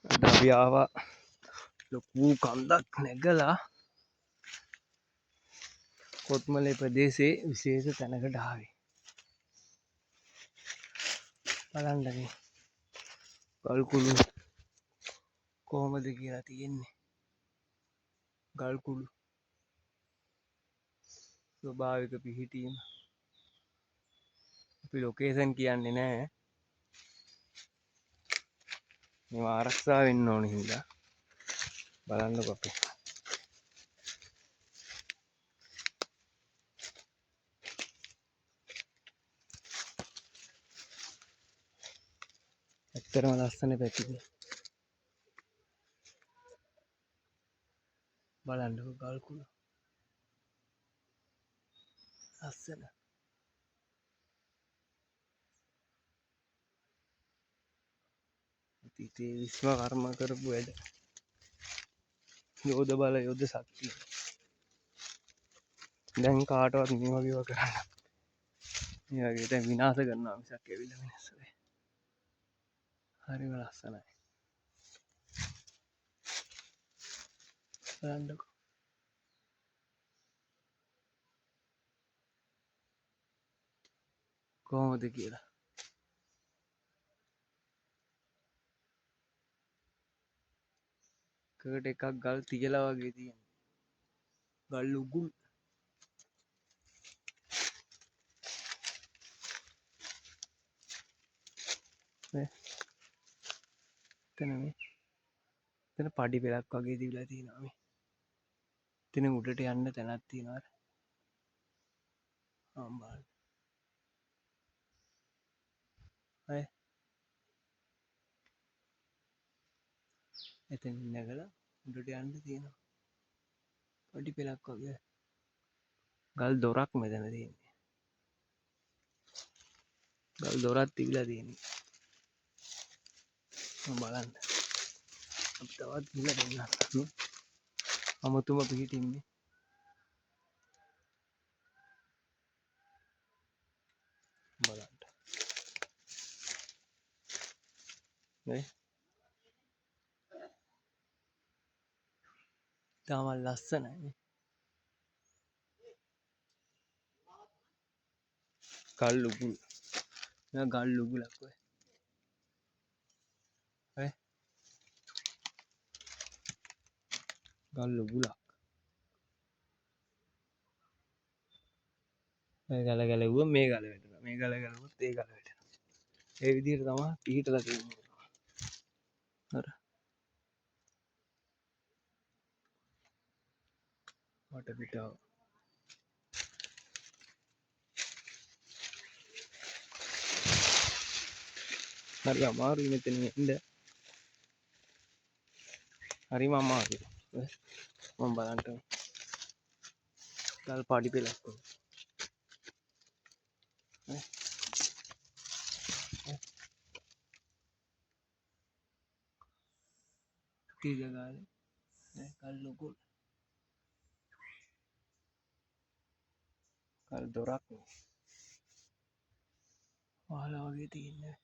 අද අපි ආවා ලොකු කන්දක් නැගලා කොත්මලේ ප්‍රදේශයේ විශේෂ තැනකට ආවේ. බලන්න මේ ගල්කුළු කොහොමද කියලා තියෙන්නේ. ගල්කුළු ස්වභාවික පිහිටීම. අපි ලොකේෂන් කියන්නේ නැහැ. මේවා ආරක්ෂා වෙන්න ඕන හින්දා බලන්නකො අපි. ඇත්තරම ලස්සන පැතිකඩ. බලන්නකො ගල්කුළු ලස්සන. අතීතයේ විශ්ව කර්ම කරපු වැඩ. යෝධ බල යෝධ ශක්තිය. දැන් කාටවත් මේ වගේව කරන්න. මේ වගේ දැන් විනාශ කරනවා මිසක් ඇවිල්ලා වෙනස් වෙන්නේ. හරිම ලස්සනයි. බලන්නකො. කොහොමද කියලා. එකට එකක් ගල් තියලා වගේ තියෙන. ගල් උගුල්. එතන පඩි පෙලක් වගේ දීලා තියෙනවා මේ. එතන උඩට යන්න තැනක් තියෙනවා. ආම්බාල්. අය එතන නැගලා උඩට යන්න තියෙනවා. පඩි පෙලක් වගේ. ගල් දොරක් මෙතන තියෙන්නේ. ගල් දොරක් තිබිලා තියෙන්නේ. බලන්න. අපි තවත් ගිහලා දෙන්නම්. අමුතුම පිහිටින්නේ. බලන්න. නේ? තාම ලස්සනයි. ගල් උගුල්. නෑ ගල් උගුලක් ඔය. ගල් උගුලක්. මේ ගල ගැලවුවම මේ ගල වැටෙනවා. මේ ගල ගැලවුවොත් ඒ ගල වැටෙනවා. ඒ විදිහට තමයි පිහිටලා තියෙන්නේ. හරි. වට පිටාව. හරි අමාරුයි මෙතන ඉන්න. හරිම අමාරුයි. මම බලන්න. ගල් පාඩි පෙලක් වගේ. කී ජගාලේ නේ ගල් ලොකු. ගල් දොරක් වහලා වගේ තියෙන්නේ.